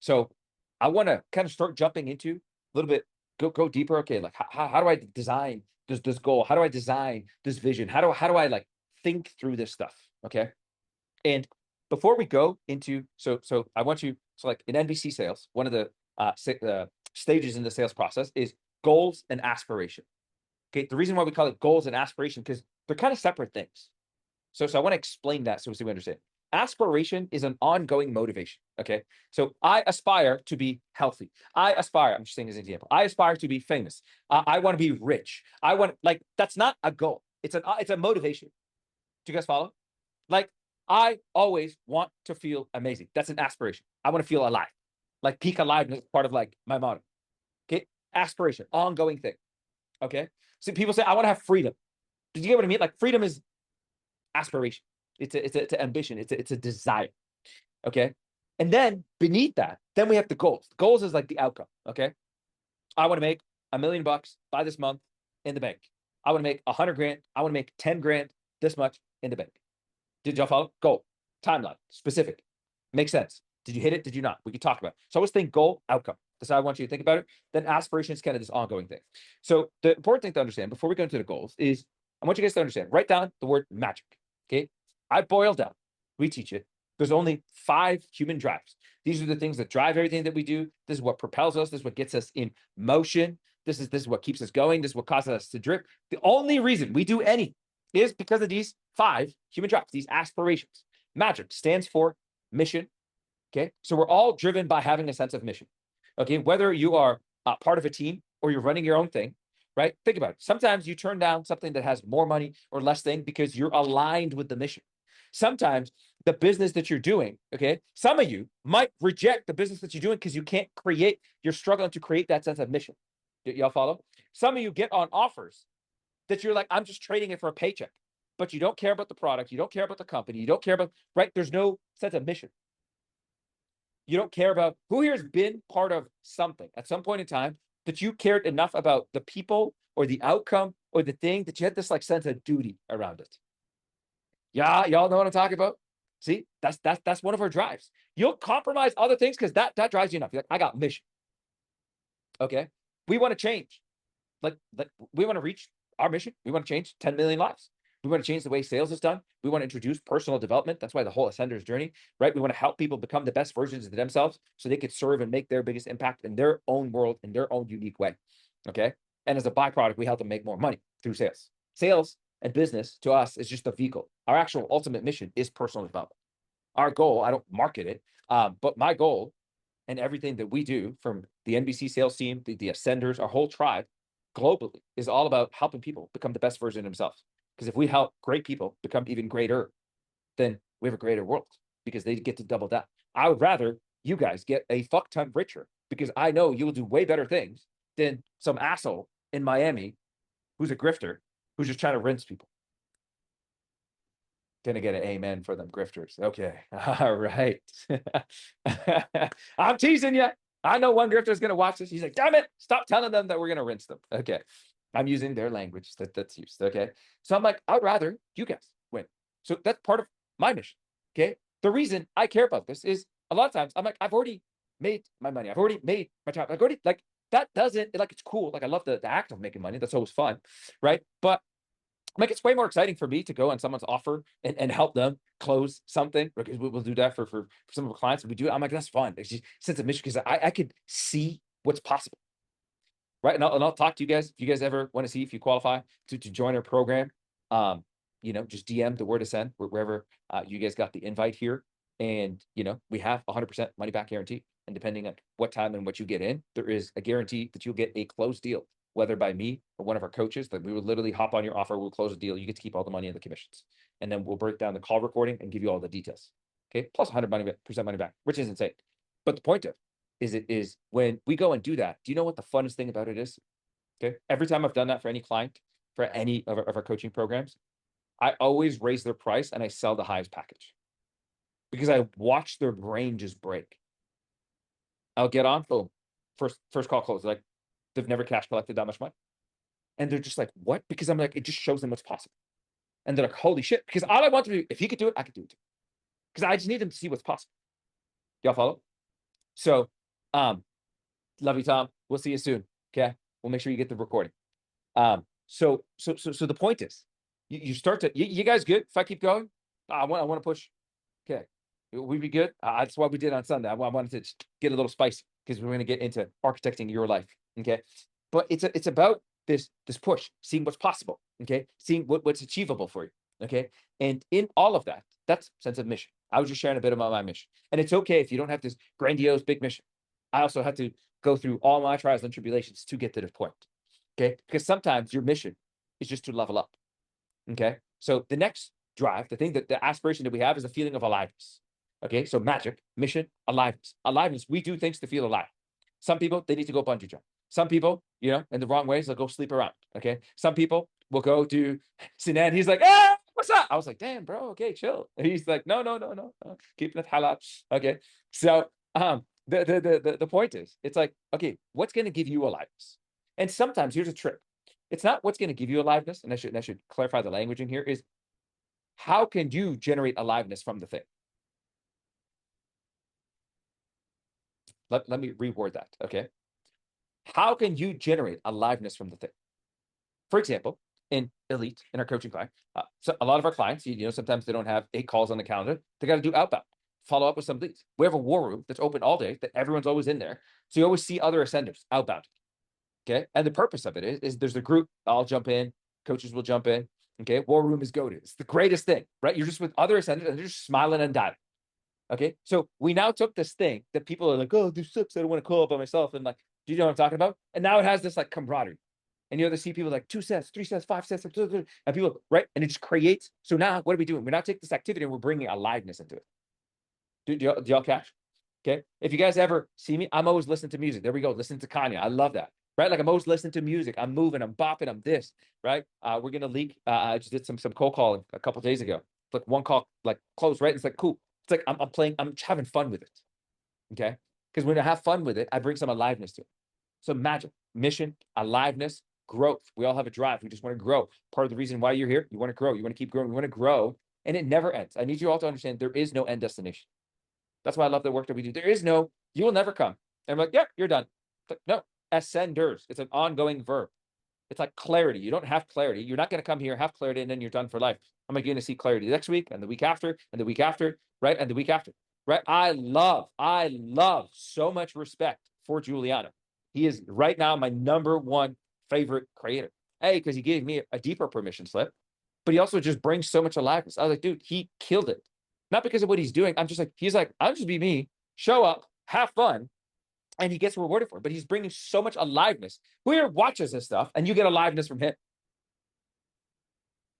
So I want to kind of start jumping into a little bit, go deeper. Okay, like how do I design this goal? How do I design this vision? How do I like think through this stuff? Okay. And before we go into so I want you so like in NBC sales, one of the stages in the sales process is goals and aspiration. Okay, the reason why we call it goals and aspiration because they're kind of separate things. So I want to explain that so we understand. Aspiration is an ongoing motivation. Okay. So I aspire to be healthy. I aspire, I'm just saying as an example. I aspire to be famous. I want to be rich. I want like that's not a goal. It's a motivation. Do you guys follow? Like I always want to feel amazing. That's an aspiration. I want to feel alive. Like peak aliveness is part of like my motto. Okay. Aspiration, ongoing thing. Okay. So people say, I want to have freedom. Did you get what I mean? Like freedom is aspiration. It's an ambition. It's a desire. Okay. And then beneath that, then we have the goals. The goals is like the outcome. Okay. I want to make $1 million by this month in the bank. I want to make 100 grand. I want to make 10 grand this much in the bank. Did y'all follow? Goal, timeline, specific. Makes sense. Did you hit it? Did you not? We can talk about it. So I always think goal, outcome. That's how I want you to think about it. Then aspiration is kind of this ongoing thing. So the important thing to understand before we go into the goals is I want you guys to understand, write down the word magic. Okay. I boil down, we teach it. There's only 5 human drives. These are the things that drive everything that we do. This is what propels us. This is what gets us in motion. This is what keeps us going. This is what causes us to drip. The only reason we do anything is because of these 5 human drives, these aspirations. Magic stands for mission. Okay. So we're all driven by having a sense of mission. Okay. Whether you are part of a team or you're running your own thing, right? Think about it. Sometimes you turn down something that has more money or less thing because you're aligned with the mission. Sometimes the business that you're doing, okay, some of you might reject the business that you're doing because you can't create, you're struggling to create that sense of mission. Y'all follow? Some of you get on offers that you're like, I'm just trading it for a paycheck, but you don't care about the product. You don't care about the company. You don't care about, right? There's no sense of mission. You don't care about who here has been part of something at some point in time that you cared enough about the people or the outcome or the thing that you had this like sense of duty around it. Yeah, y'all know what I'm talking about. See, that's one of our drives. You'll compromise other things because that drives you enough. You're like, I got mission. Okay, we want to change. Like we want to reach our mission. We want to change 10 million lives. We want to change the way sales is done. We want to introduce personal development. That's why the whole Ascender's journey, right? We want to help people become the best versions of themselves so they could serve and make their biggest impact in their own world in their own unique way. Okay. And as a byproduct, we help them make more money through sales. Sales and business to us is just a vehicle. Our actual ultimate mission is personal development. Our goal, I don't market it, but my goal and everything that we do from the NBC sales team, the Ascenders, our whole tribe globally is all about helping people become the best version of themselves. Because if we help great people become even greater, then we have a greater world because they get to double down. I would rather you guys get a fuck ton richer because I know you'll do way better things than some asshole in Miami who's a grifter who's just trying to rinse people. Gonna get an amen for them grifters. Okay. All right. I'm teasing you. I know one grifter is gonna watch this. He's like, damn it, stop telling them that we're gonna rinse them. Okay. I'm using their language that's used. Okay. So I'm like, I'd rather you guys win. So that's part of my mission. Okay. The reason I care about this is a lot of times I'm like, I've already made my money. I've already made my job. I've already like that doesn't like it's cool. Like I love the act of making money. That's always fun. Right. But like it's way more exciting for me to go on someone's offer and help them close something because we'll do that for some of our clients. We do it. I'm like, that's fun. It's just sense of mission because I could see what's possible. Right. And I'll talk to you guys. If you guys ever want to see if you qualify to join our program, just DM the word Ascend wherever you guys got the invite here. And, we have 100% money back guarantee. And depending on what time and what you get in, there is a guarantee that you'll get a closed deal, whether by me or one of our coaches, that we would literally hop on your offer. We'll close a deal. You get to keep all the money and the commissions. And then we'll break down the call recording and give you all the details. Okay. Plus 100% money back, which is insane. But the point of it is when we go and do that, do you know what the funnest thing about it is? Okay. Every time I've done that for any client, for any of our coaching programs, I always raise their price and I sell the highest package because I watch their brain just break. I'll get on, boom, first call closed. Like they've never cash collected that much money. And they're just like, what? Because I'm like, it just shows them what's possible. And they're like, holy shit. Because all I want to do, if he could do it, I could do it too. Because I just need them to see what's possible. Y'all follow? So, love you, Tom. We'll see you soon. Okay. We'll make sure you get the recording. So the point is, you start to, you guys good? If I keep going, I want to push. Okay. We'd be good. That's what we did on Sunday. I wanted to just get a little spicy because we're going to get into architecting your life. Okay. But it's about this push, seeing what's possible. Okay. Seeing what's achievable for you. Okay. And in all of that, that's sense of mission. I was just sharing a bit about my mission. And it's okay if you don't have this grandiose big mission. I also had to go through all my trials and tribulations to get to this point. Okay. Because sometimes your mission is just to level up. Okay. So the next drive, the thing that the aspiration that we have is a feeling of aliveness. Okay. So magic, mission, aliveness. Aliveness, we do things to feel alive. Some people, they need to go bungee jump. Some people, in the wrong ways, they'll go sleep around. Okay. Some people will go do Sinan. He's like, what's up? I was like, damn, bro. Okay, chill. And he's like, no. Keep it halal. Okay. So the point is, it's like, okay, what's going to give you aliveness? And sometimes here's a trick. It's not what's going to give you aliveness, and I should clarify the language in here, is how can you generate aliveness from the thing? Let me reword that, okay? How can you generate aliveness from the thing? For example, in Elite, in our coaching client, so a lot of our clients, sometimes they don't have 8 calls on the calendar. They got to do outbound, follow up with some leads. We have a war room that's open all day, that everyone's always in there. So you always see other ascenders outbound. Okay. And the purpose of it is there's a group, I'll jump in, coaches will jump in. Okay. War room is go-to. It's the greatest thing, right? You're just with other ascenders and they're just smiling and diving. Okay. So we now took this thing that people are like, oh, this sucks. I don't want to call up by myself. And like, do you know what I'm talking about? And now it has this like camaraderie. And they see people like 2 sets, 3 sets, 5 sets, and people, right? And it just creates. So now what are we doing? We now take this activity and we're bringing aliveness into it. Do y'all catch? Okay. If you guys ever see me, I'm always listening to music. There we go. Listening to Kanye. I love that. Right? Like I'm always listening to music. I'm moving, I'm bopping, I'm this, right? We're gonna leak. I just did some cold calling a couple days ago. Like one call, like close, right? It's like cool. It's like I'm playing, I'm just having fun with it. Okay. Because when I have fun with it, I bring some aliveness to it. So magic, mission, aliveness, growth. We all have a drive. We just want to grow. Part of the reason why you're here, you want to grow. You want to keep growing. You want to grow. And it never ends. I need you all to understand there is no end destination. That's why I love the work that we do. There is no, you will never come. And I'm like, yeah, you're done. But no, ascenders. It's an ongoing verb. It's like clarity. You don't have clarity. You're not going to come here, have clarity, and then you're done for life. I'm going to see clarity next week and the week after and the week after, right? And the week after, right? I love so much respect for Giuliano. He is right now my #1 favorite creator. Because he gave me a deeper permission slip, but he also just brings so much aliveness. I was like, dude, he killed it. Not because of what he's doing. He's like, I'll just be me, show up, have fun, and he gets rewarded for it. But he's bringing so much aliveness. Who here watches this stuff and you get aliveness from him?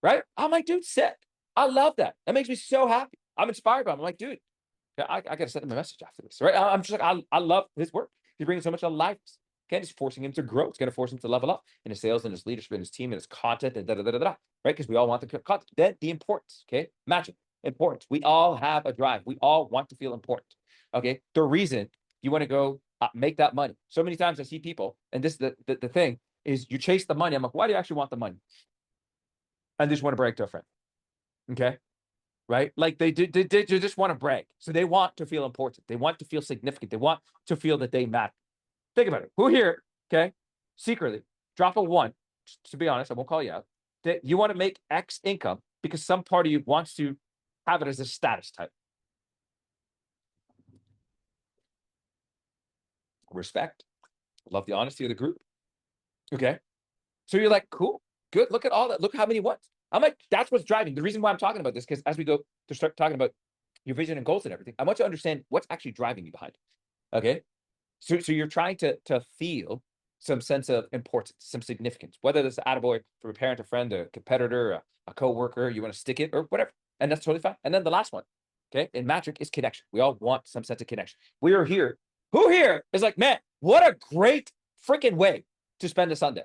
Right? I'm like, dude, sick. I love that. That makes me so happy. I'm inspired by him. I'm like, dude, I got to send him a message after this, right? I'm just like, I love his work. He's bringing so much aliveness. Okay, it's forcing him to grow. It's going to force him to level up in his sales and his leadership and his team and his content and right? Because we all want the content. Then the importance, okay? Matching, importance. We all have a drive. We all want to feel important, okay? The reason you want to go make that money. So many times I see people, and this the thing is you chase the money. I'm like, why do you actually want the money? I just want to brag to a friend, okay? Right? Like they just want to brag. So they want to feel important. They want to feel significant. They want to feel that they matter. Think about it. Who here, okay, secretly, drop a 1, to be honest, I won't call you out, that you want to make X income because some part of you wants to have it as a status type. Respect. Love the honesty of the group. Okay. So you're like, cool, good. Look at all that. Look how many ones. I'm like, that's what's driving. The reason why I'm talking about this, because as we go to start talking about your vision and goals and everything, I want you to understand what's actually driving you behind it. Okay. So you're trying to feel some sense of importance, some significance, whether this attaboy from a parent, a friend, a competitor, a coworker, you want to stick it or whatever. And that's totally fine. And then the last one, okay, in magic is connection. We all want some sense of connection. We are here. Who here is like, man, what a great freaking way to spend a Sunday.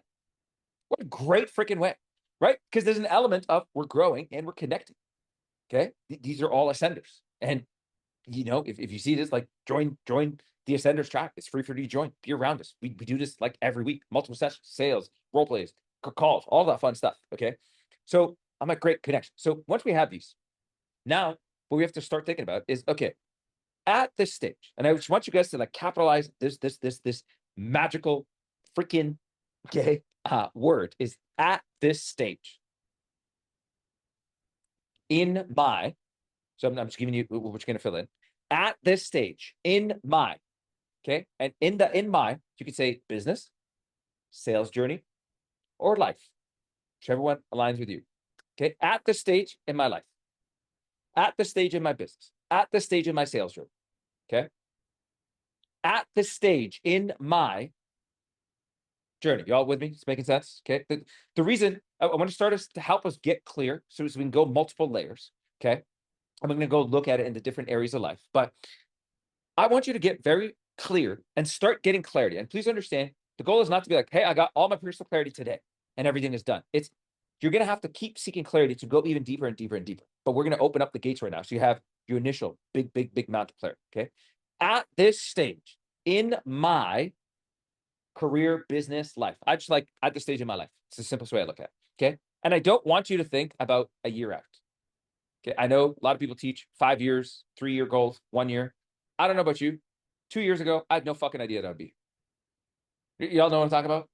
What a great freaking way, right? Because there's an element of we're growing and we're connecting. Okay. These are all ascenders. And if you see this, like join the Ascenders track. It's free for you to join. Be around us. We do this like every week, multiple sessions, sales, role plays, calls, all that fun stuff. Okay. So I'm like, great connection. So once we have these, now what we have to start thinking about is, okay, at this stage, and I just want you guys to like capitalize this magical freaking word is at this stage in my. So I'm just giving you what you're going to fill in at this stage in my. Okay, and in my, you could say business, sales journey, or life, whichever one aligns with you. Okay, at this stage in my life, at this stage in my business, at this stage in my sales journey. Okay, at this stage in my journey. Y'all with me? It's making sense. Okay. The reason I want to start us to help us get clear so we can go multiple layers. Okay. I'm going to go look at it in the different areas of life, but I want you to get very clear and start getting clarity. And please understand, the goal is not to be like, hey, I got all my personal clarity today and everything is done. It's you're going to have to keep seeking clarity to go even deeper and deeper and deeper. But we're going to open up the gates right now. So you have your initial big amount of clarity. Okay. At this stage in my career, business, life, I just like at this stage in my life. It's the simplest way I look at it. Okay. And I don't want you to think about a year out. Okay. I know a lot of people teach 5 years, 3-year goals, 1 year. I don't know about you. 2 years ago, I had no fucking idea that would be. Y'all know what I'm talking about?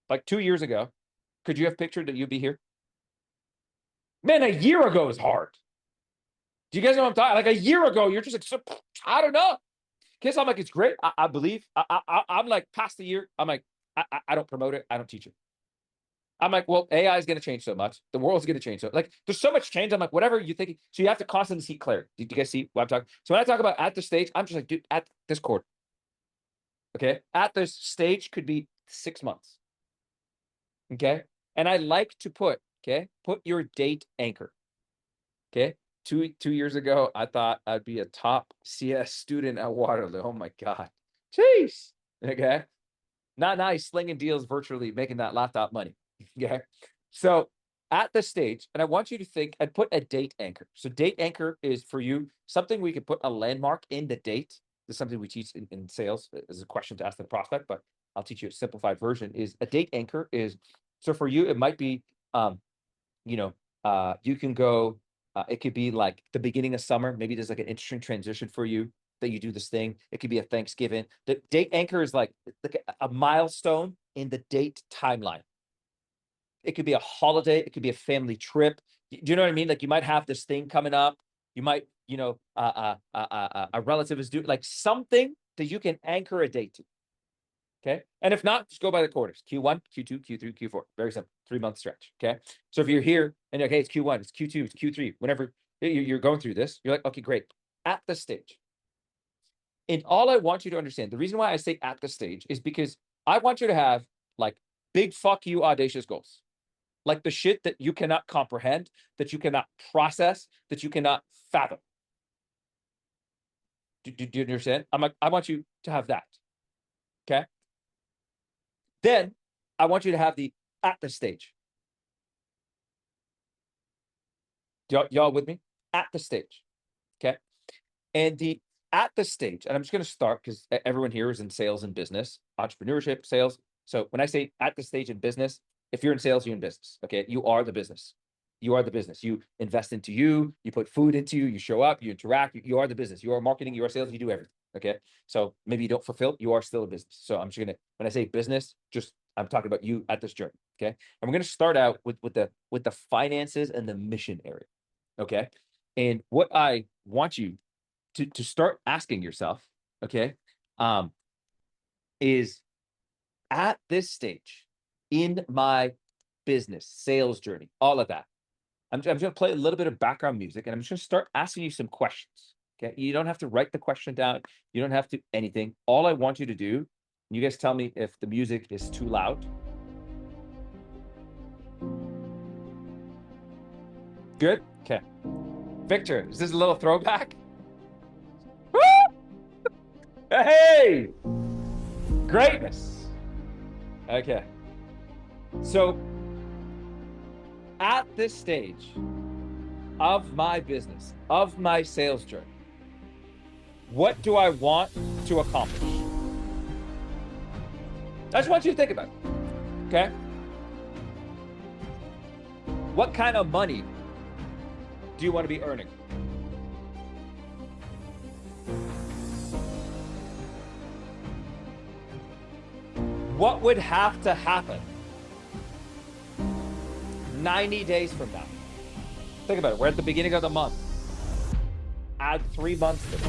Like 2 years ago, could you have pictured that you'd be here? Man, a year ago is hard. Do you guys know what I'm talking? Like a year ago, you're just like, I don't know. Okay, so I'm like, it's great. I believe. I'm like past the year. I'm like, I don't promote it. I don't teach it. I'm like, well, AI is going to change so much. The world's going to change. So like, there's so much change. I'm like, whatever you're thinking. So you have to constantly seek clarity. Do you guys see what I'm talking? So when I talk about at the stage, I'm just like, dude, at this quarter. Okay. At this stage could be 6 months. Okay. And I like to put your date anchor. Okay. Two years ago, I thought I'd be a top CS student at Waterloo. Oh my God. Jeez. Okay. Not nice slinging deals virtually, making that laptop money. Okay. So at this stage, and I want you to think and put a date anchor. So date anchor is for you something we can put a landmark in the date. This is something we teach in sales as a question to ask the prospect, but I'll teach you a simplified version. Is a date anchor is so for you, it might be you can go, it could be like the beginning of summer. Maybe there's like an interesting transition for you that you do this thing. It could be a Thanksgiving. The date anchor is like a milestone in the date timeline. It could be a holiday. It could be a family trip. Do you know what I mean? Like you might have this thing coming up. You might, a relative is due, like something that you can anchor a date to. Okay. And if not, just go by the quarters. Q1, Q2, Q3, Q4. Very simple. 3-month stretch. Okay. So if you're here and okay, it's Q1, it's Q2, it's Q3, whenever you're going through this, you're like, okay, great. At the stage. And all I want you to understand, the reason why I say at the stage is because I want you to have like big fuck you audacious goals. Like the shit that you cannot comprehend, that you cannot process, that you cannot fathom. Do you understand? I'm like, I want you to have that. Okay. Then I want you to have the at the stage. Y'all with me? At the stage. Okay. And the at the stage, and I'm just going to start because everyone here is in sales and business, entrepreneurship, sales. So when I say at the stage in business, if you're in sales, you're in business. Okay. You are the business. You are the business. You invest into you put food into you show up, you interact, you are the business. You are marketing, you are sales, you do everything. Okay. So maybe you don't fulfill, you are still a business. So I'm just going to, when I say business, I'm talking about you at this journey. Okay. And we're going to start out with the finances and the mission area. Okay. And what I want you to start asking yourself, okay, is at this stage in my business, sales journey, all of that. I'm just going to play a little bit of background music and I'm just going to start asking you some questions. Okay. You don't have to write the question down. You don't have to anything. All I want you to do, you guys tell me if the music is too loud. Good. Okay. Victor, is this a little throwback? Woo! Hey! Greatness. Okay. So at this stage of my business, of my sales journey, what do I want to accomplish? I just want you to think about it. Okay. What kind of money do you want to be earning? What would have to happen 90 days from now? Think about it. We're at the beginning of the month. Add 3 months to this.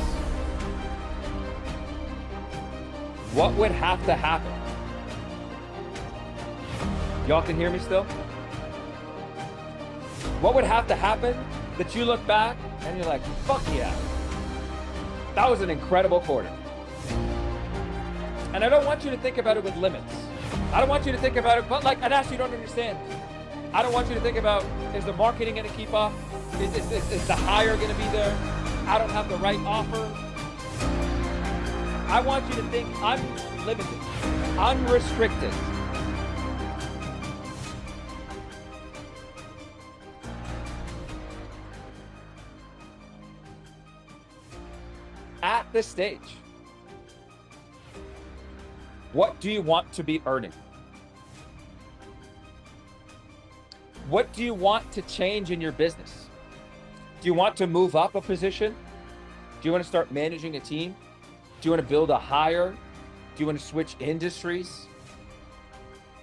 What would have to happen? Y'all can hear me still? What would have to happen that you look back and you're like, fuck yeah, that was an incredible quarter? And I don't want you to think about it with limits. I don't want you to think about it, but like, and actually you don't understand. I don't want you to think about, is the marketing going to keep up? Is the hire going to be there? I don't have the right offer. I want you to think unlimited, unrestricted. At this stage, what do you want to be earning? What do you want to change in your business? Do you want to move up a position? Do you want to start managing a team? Do you want to build a hire? Do you want to switch industries?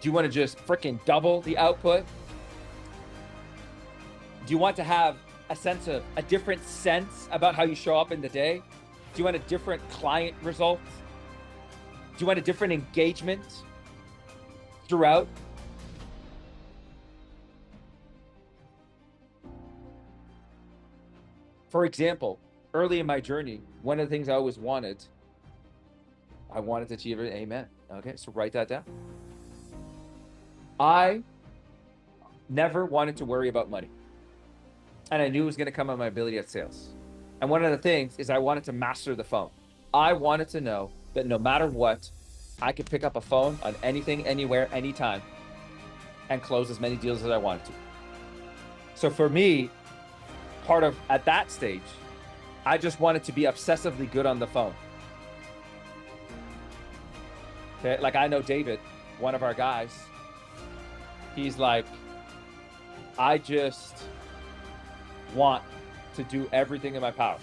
Do you want to just freaking double the output? Do you want to have a different sense about how you show up in the day? Do you want a different client result? Do you want a different engagement throughout? For example, early in my journey, one of the things I always wanted to achieve it. Amen. Okay, so write that down. I never wanted to worry about money. And I knew it was going to come on my ability at sales. And one of the things is I wanted to master the phone. I wanted to know that no matter what, I could pick up a phone on anything, anywhere, anytime, and close as many deals as I wanted to. So for me, at that stage, I just wanted to be obsessively good on the phone. Okay, like I know David, one of our guys, he's like, I just want to do everything in my power,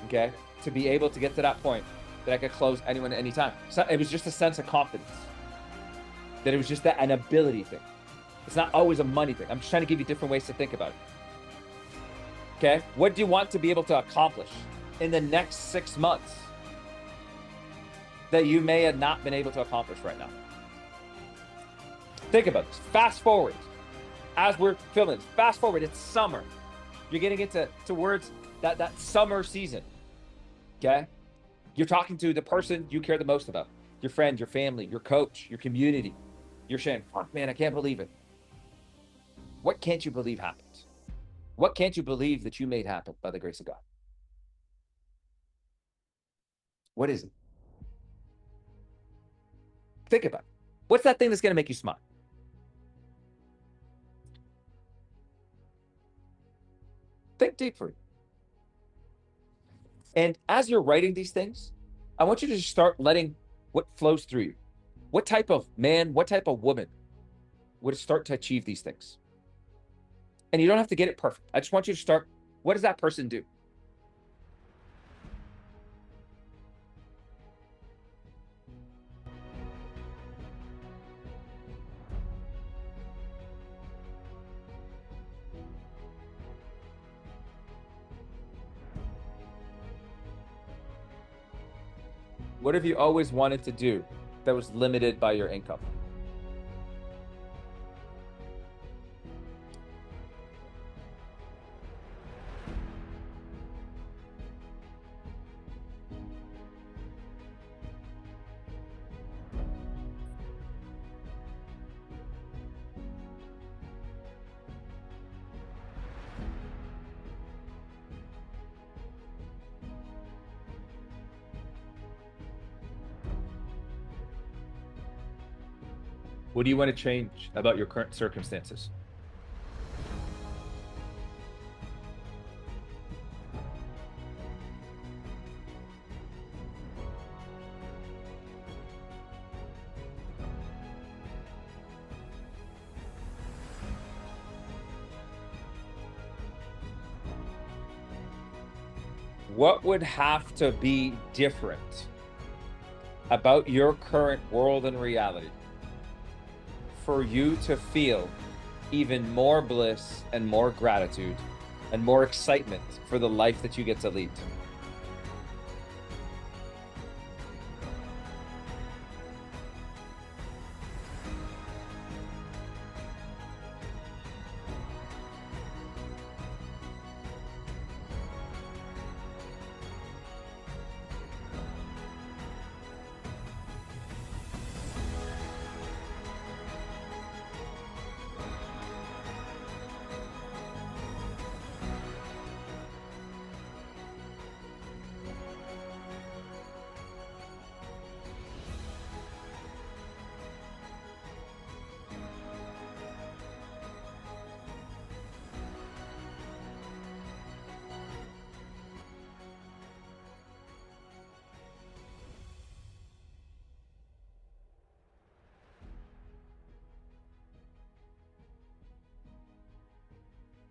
okay, to be able to get to that point that I could close anyone at any time. So it was just a sense of confidence, that it was just an ability thing. It's not always a money thing. I'm just trying to give you different ways to think about it. Okay, what do you want to be able to accomplish in the next 6 months that you may have not been able to accomplish right now? Think about this. Fast forward, as we're filming this, fast forward, it's summer. You're getting into towards that summer season, okay? You're talking to the person you care the most about, your friend, your family, your coach, your community. You're saying, fuck, man, I can't believe it. What can't you believe happened? What can't you believe that you made happen by the grace of God? What is it? Think about it. What's that thing that's going to make you smile? Think deeply. And as you're writing these things, I want you to just start letting what flows through you. What type of man, what type of woman would start to achieve these things? And you don't have to get it perfect. I just want you to start, what does that person do? What have you always wanted to do that was limited by your income? What do you want to change about your current circumstances? What would have to be different about your current world and reality for you to feel even more bliss and more gratitude and more excitement for the life that you get to lead?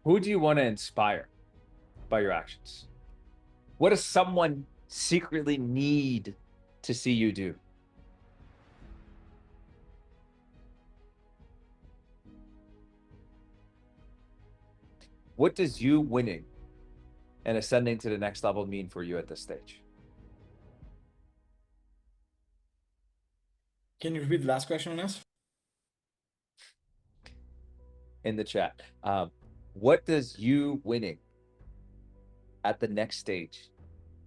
Who do you want to inspire by your actions? What does someone secretly need to see you do? What does you winning and ascending to the next level mean for you at this stage? Can you repeat the last question on this? In the chat. What does you winning at the next stage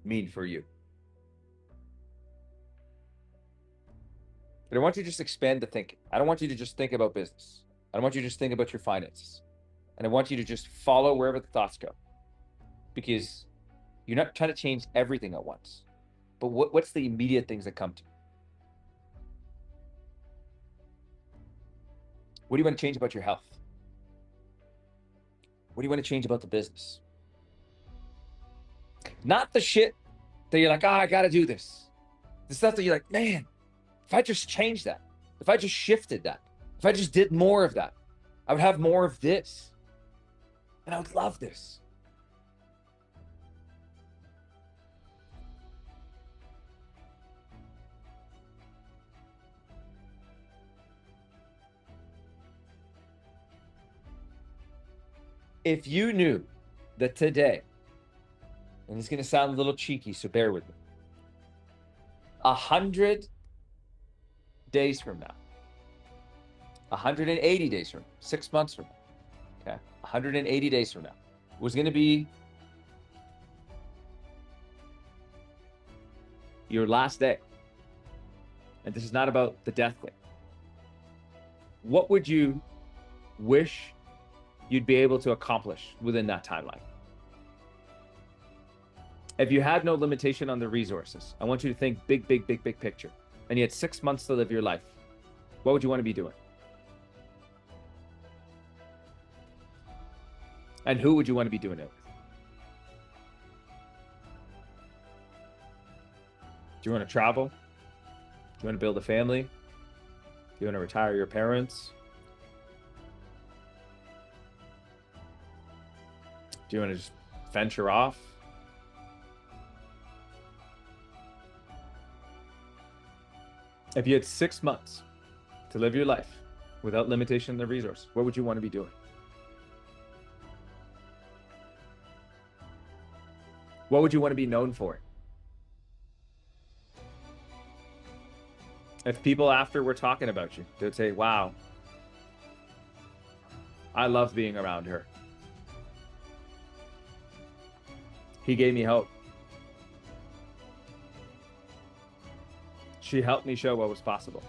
mean for you? And I want you to just expand the thinking. I don't want you to just think about business. I don't want you to just think about your finances. And I want you to just follow wherever the thoughts go. Because you're not trying to change everything at once. But what's the immediate things that come to you? What do you want to change about your health? What do you want to change about the business? Not the shit that you're like, oh, I got to do this. The stuff that you're like, man, if I just changed that, if I just shifted that, if I just did more of that, I would have more of this. And I would love this. If you knew that today, and it's going to sound a little cheeky, so bear with me, 100 days from now, 180 days from now, 6 months from now, okay, 180 days from now, was going to be your last day, and this is not about the death thing, what would you wish you'd be able to accomplish within that timeline? If you had no limitation on the resources, I want you to think big, big, big, big picture, and you had 6 months to live your life, what would you want to be doing? And who would you want to be doing it with? Do you want to travel? Do you want to build a family? Do you want to retire your parents? Do you want to just venture off? If you had 6 months to live your life without limitation on the resource, what would you want to be doing? What would you want to be known for? If people after were talking about you, they'd say, wow, I love being around her. He gave me hope. She helped me show what was possible.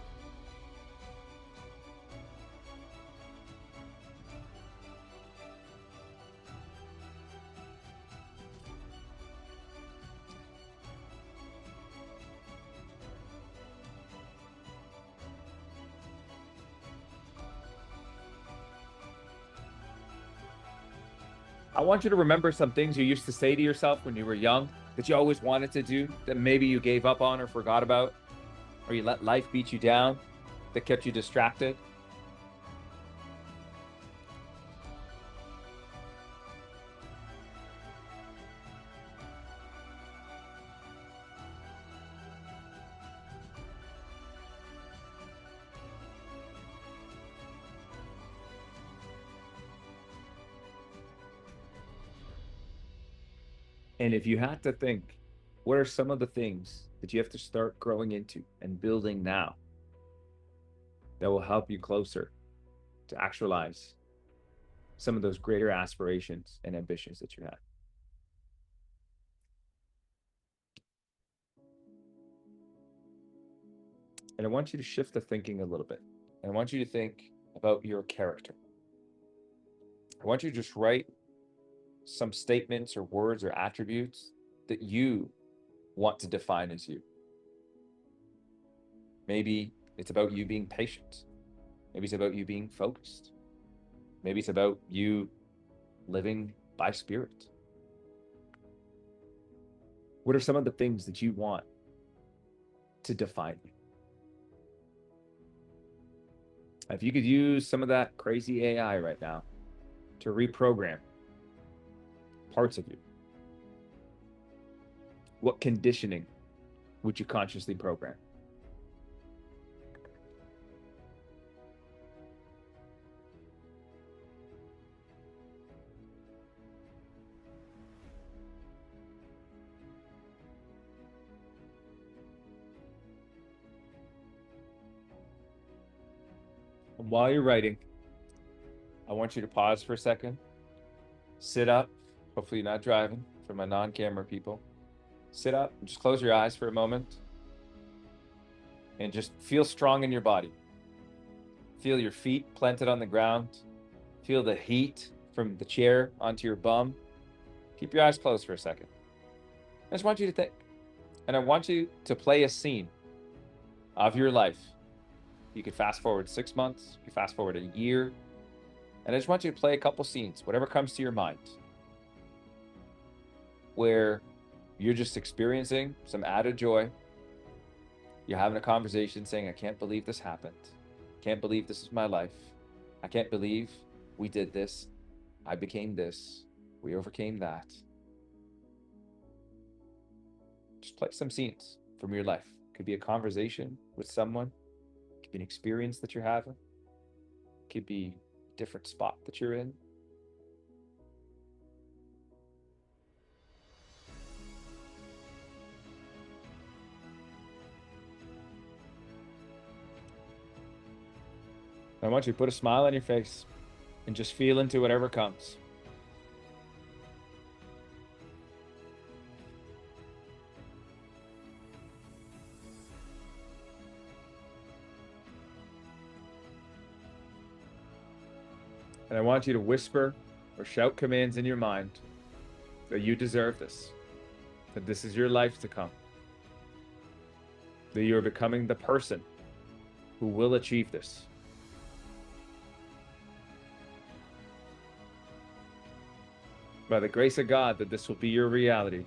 I want you to remember some things you used to say to yourself when you were young that you always wanted to do that maybe you gave up on or forgot about, or you let life beat you down, that kept you distracted. And if you had to think, what are some of the things that you have to start growing into and building now that will help you closer to actualize some of those greater aspirations and ambitions that you have? And I want you to shift the thinking a little bit. And I want you to think about your character. I want you to just write some statements or words or attributes that you want to define as you. Maybe it's about you being patient. Maybe it's about you being focused. Maybe it's about you living by spirit. What are some of the things that you want to define you? If you could use some of that crazy AI right now to reprogram parts of you, what conditioning would you consciously program? And while you're writing, I want you to pause for a second, sit up. Hopefully, you're not driving for my non camera people. Sit up and just close your eyes for a moment and just feel strong in your body. Feel your feet planted on the ground. Feel the heat from the chair onto your bum. Keep your eyes closed for a second. I just want you to think. And I want you to play a scene of your life. You could fast forward 6 months, you could fast forward a year. And I just want you to play a couple scenes, whatever comes to your mind, where you're just experiencing some added joy. You're having a conversation saying, I can't believe this happened. Can't believe this is my life. I can't believe we did this. I became this. We overcame that. Just play some scenes from your life. Could be a conversation with someone. Could be an experience that you're having. Could be a different spot that you're in. I want you to put a smile on your face and just feel into whatever comes. And I want you to whisper or shout commands in your mind that you deserve this, that this is your life to come, that you're becoming the person who will achieve this. By the grace of God, that this will be your reality,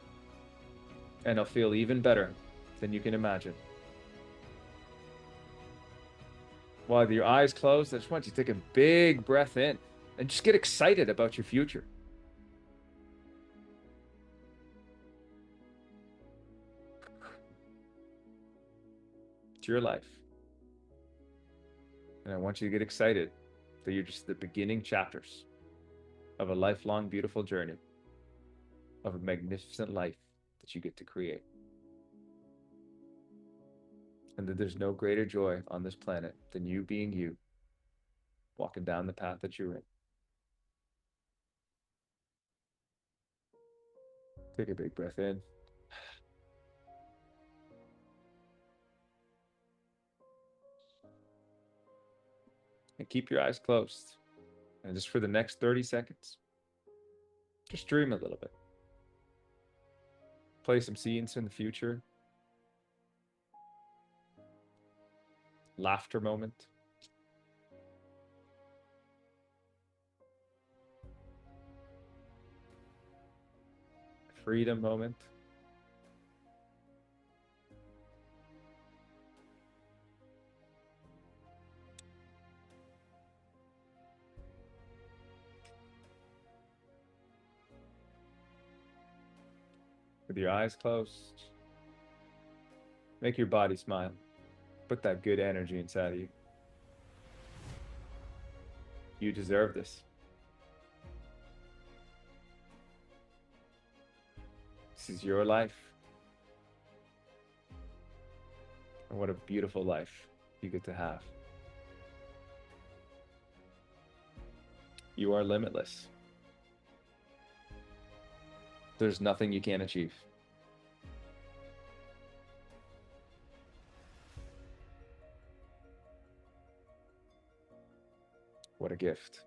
and it'll feel even better than you can imagine. While with your eyes closed, I just want you to take a big breath in and just get excited about your future. It's your life. And I want you to get excited that you're just the beginning chapters of a lifelong, beautiful journey of a magnificent life that you get to create. And that there's no greater joy on this planet than you being you, walking down the path that you're in. Take a big breath in. And keep your eyes closed. And just for the next 30 seconds, just dream a little bit. Play some scenes in the future. Laughter moment. Freedom moment. With your eyes closed, make your body smile. Put that good energy inside of you. You deserve this. This is your life. And what a beautiful life you get to have. You are limitless. There's nothing you can't achieve. What a gift.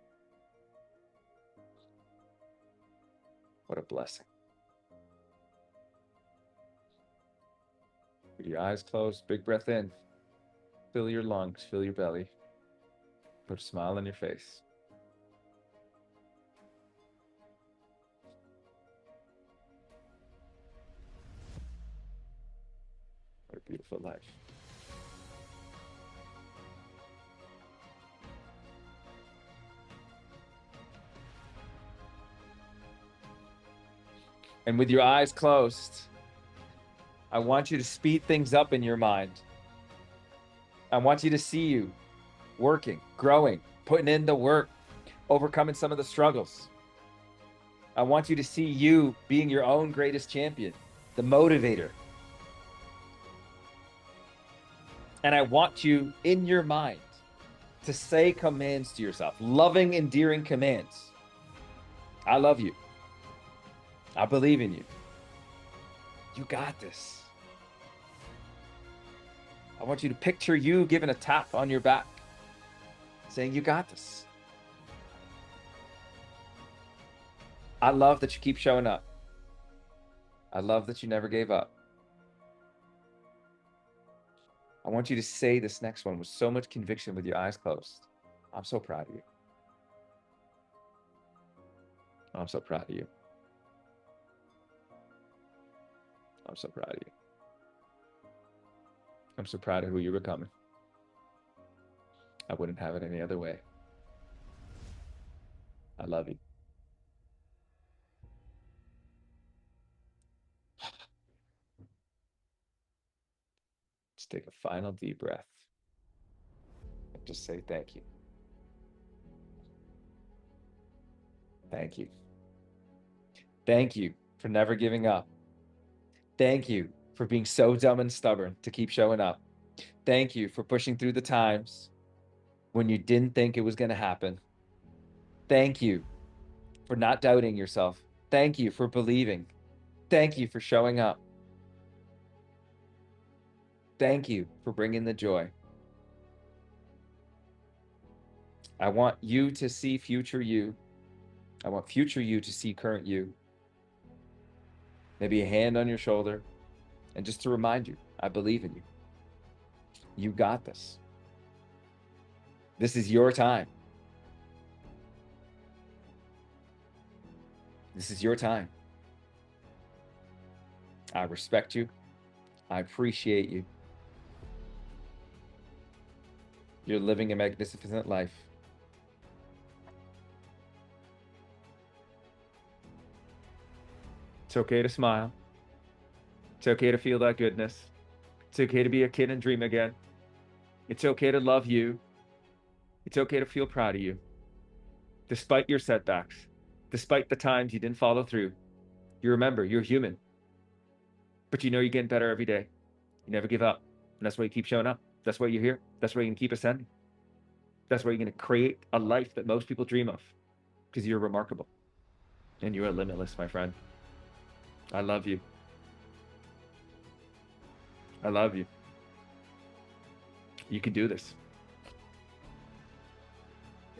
What a blessing. With your eyes closed, big breath in. Fill your lungs, fill your belly. Put a smile on your face. What a beautiful life. And with your eyes closed, I want you to speed things up in your mind. I want you to see you working, growing, putting in the work, overcoming some of the struggles. I want you to see you being your own greatest champion, the motivator. And I want you in your mind to say commands to yourself, loving, endearing commands. I love you. I believe in you. You got this. I want you to picture you giving a tap on your back, saying, you got this. I love that you keep showing up. I love that you never gave up. I want you to say this next one with so much conviction with your eyes closed. I'm so proud of you. I'm so proud of you. I'm so proud of you. I'm so proud of who you're becoming. I wouldn't have it any other way. I love you. Just take a final deep breath and just say thank you. Thank you. Thank you for never giving up. Thank you for being so dumb and stubborn to keep showing up. Thank you for pushing through the times when you didn't think it was going to happen. Thank you for not doubting yourself. Thank you for believing. Thank you for showing up. Thank you for bringing the joy. I want you to see future you. I want future you to see current you. Maybe a hand on your shoulder, and just to remind you, I believe in you. You got this. This is your time. This is your time. I respect you. I appreciate you. You're living a magnificent life. It's okay to smile. It's okay to feel that goodness. It's okay to be a kid and dream again. It's okay to love you. It's okay to feel proud of you. Despite your setbacks, despite the times you didn't follow through, you remember you're human. But you know you're getting better every day. You never give up. And that's why you keep showing up. That's why you're here. That's why you can keep ascending. That's why you're going to create a life that most people dream of. Because you're remarkable. And you are limitless, my friend. I love you. I love you. You can do this.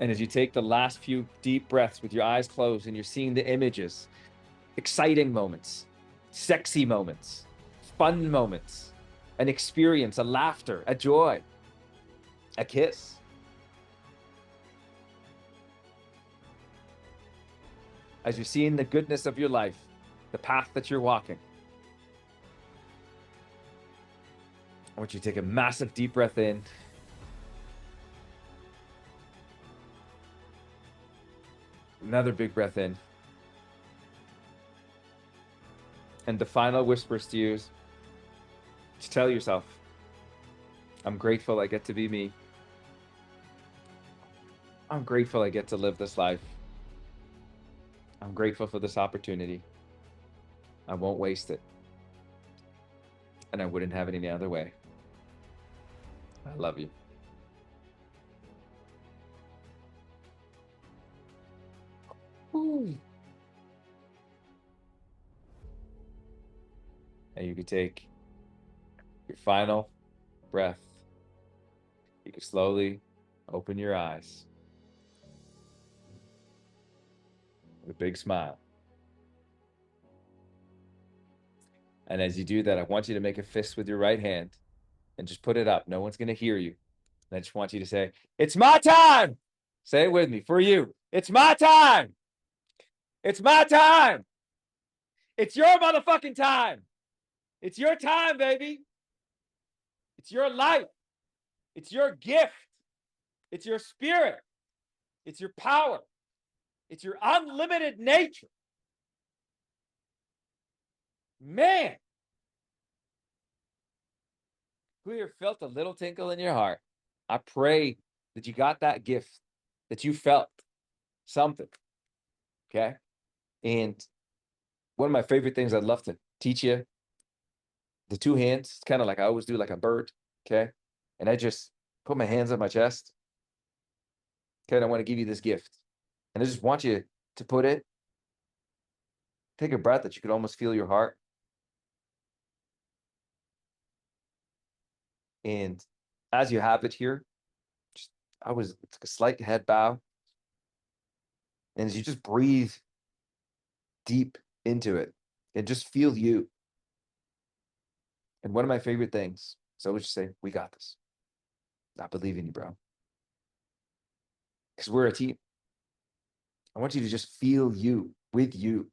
And as you take the last few deep breaths with your eyes closed and you're seeing the images, exciting moments, sexy moments, fun moments, an experience, a laughter, a joy, a kiss. As you're seeing the goodness of your life, the path that you're walking, I want you to take a massive deep breath in. Another big breath in. And the final whispers to you is to tell yourself, I'm grateful I get to be me. I'm grateful I get to live this life. I'm grateful for this opportunity. I won't waste it. And I wouldn't have it any other way. I love you. Ooh. And you can take your final breath. You can slowly open your eyes with a big smile. And as you do that, I want you to make a fist with your right hand and just put it up. No one's going to hear you. And I just want you to say, it's my time. Say it with me for you. It's my time. It's my time. It's your motherfucking time. It's your time, baby. It's your life. It's your gift. It's your spirit. It's your power. It's your unlimited nature. Man. Who here felt a little tinkle in your heart? I pray that you got that gift, that you felt something. Okay. And one of my favorite things I'd love to teach you, the two hands. It's kind of like I always do, like a bird. Okay. And I just put my hands on my chest. Okay. And I want to give you this gift. And I just want you to put it, take a breath that you could almost feel your heart. And as you have it here, just, it's like a slight head bow. And as you just breathe deep into it and just feel you. And one of my favorite things is always just say, we got this. I believe in you, bro. Because we're a team. I want you to just feel you with you.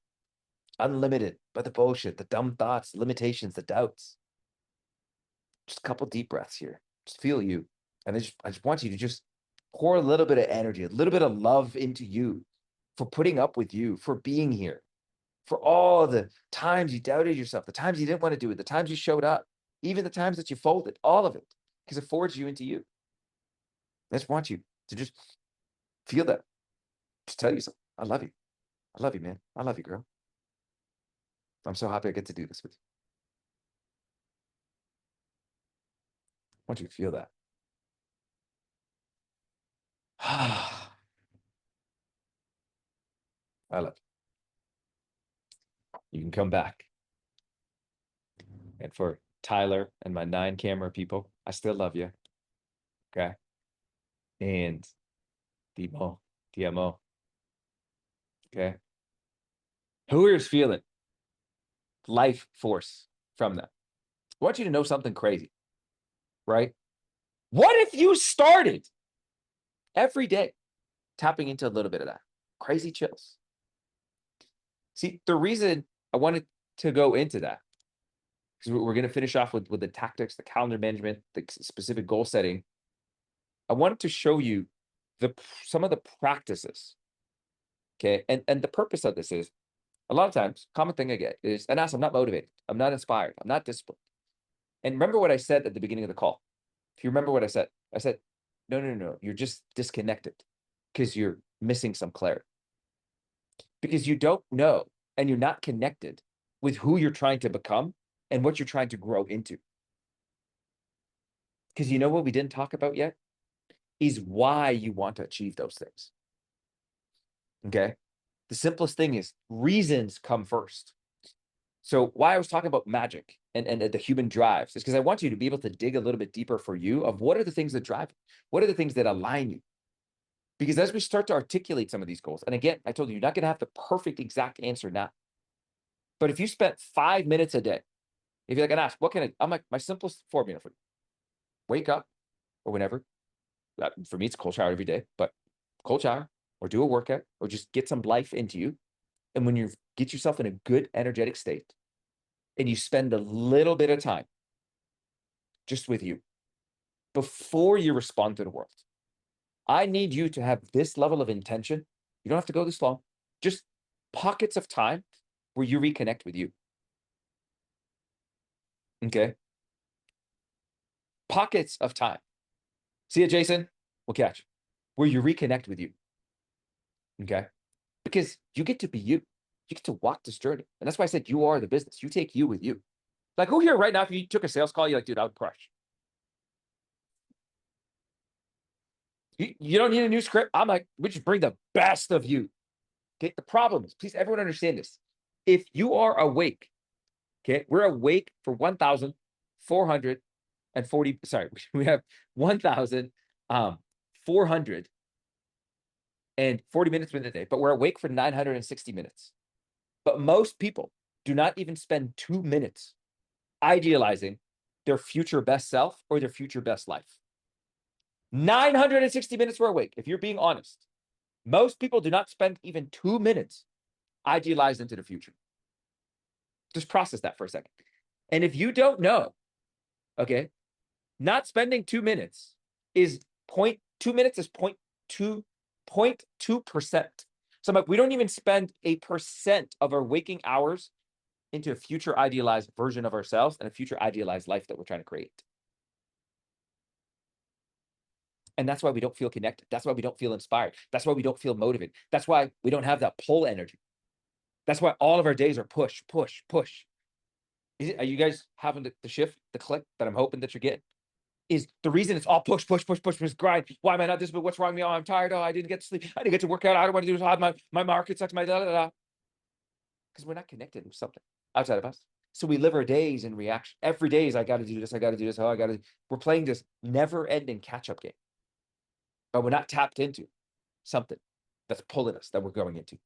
Unlimited by the bullshit, the dumb thoughts, the limitations, the doubts. Just a couple deep breaths here. Just feel you. And I just want you to just pour a little bit of energy, a little bit of love into you for putting up with you, for being here, for all the times you doubted yourself, the times you didn't want to do it, the times you showed up, even the times that you folded, all of it, because it forged you into you. I just want you to just feel that. Just tell yourself, I love you. I love you, man. I love you, girl. I'm so happy I get to do this with you. I want you to feel that. I love you. You can come back. And for Tyler and my 9 camera people, I still love you. Okay. And Demo, DMO. Okay. Who is feeling life force from that? I want you to know something crazy, right? What if you started every day tapping into a little bit of that? Crazy chills. See, the reason I wanted to go into that, because we're going to finish off with the tactics, the calendar management, the specific goal setting. I wanted to show you some of the practices. Okay. And the purpose of this is a lot of times, common thing I get is, Anas, I'm not motivated. I'm not inspired. I'm not disciplined. And remember what I said at the beginning of the call. If you remember what I said, no. You're just disconnected because you're missing some clarity. Because you don't know and you're not connected with who you're trying to become and what you're trying to grow into. Because you know what we didn't talk about yet is why you want to achieve those things. Okay. The simplest thing is reasons come first. So why I was talking about magic and the human drives is because I want you to be able to dig a little bit deeper for you of what are the things that drive you? What are the things that align you? Because as we start to articulate some of these goals, and again, I told you, you're not going to have the perfect exact answer now. But if you spent 5 minutes a day, if you're like, Anas, what can I'm like, my simplest formula for you. Wake up or whenever. For me, it's cold shower every day, but cold shower or do a workout or just get some life into you. And when you get yourself in a good energetic state and you spend a little bit of time just with you before you respond to the world, I need you to have this level of intention. You don't have to go this long, just pockets of time where you reconnect with you. Okay. Pockets of time. See you, Jason. We'll catch where you reconnect with you. Okay. Because you get to be you. You get to walk this journey. And that's why I said you are the business. You take you with you. Like, who here right now, if you took a sales call, you're like, dude, I would crush. You don't need a new script. I'm like, we just bring the best of you. Okay. The problem is, please, everyone understand this. If you are awake, okay, we're awake for 1,440. Sorry, we have 1,440 minutes within the day, but we're awake for 960 minutes. But most people do not even spend 2 minutes idealizing their future best self or their future best life. 960 minutes we're awake. If you're being honest, most people do not spend even 2 minutes idealized into the future. Just process that for a second. And if you don't know, okay, not spending 2 minutes is 0.2 minutes is 0.2%. So I'm like, we don't even spend 1% of our waking hours into a future idealized version of ourselves and a future idealized life that we're trying to create. And that's why we don't feel connected. That's why we don't feel inspired. That's why we don't feel motivated. That's why we don't have that pull energy. That's why all of our days are push, push, push. Are you guys having the shift, the click that I'm hoping that you're getting? Is the reason it's all push, push, push, push, push, grind. Why am I not this? But what's wrong with me? Oh, I'm tired. Oh, I didn't get to sleep. I didn't get to work out. I don't want to do this. My market sucks. My da da da. Because we're not connected with something outside of us. So we live our days in reaction. Every day is I got to do this. I got to do this. Oh, I got to. We're playing this never-ending catch-up game, but we're not tapped into something that's pulling us that we're going into.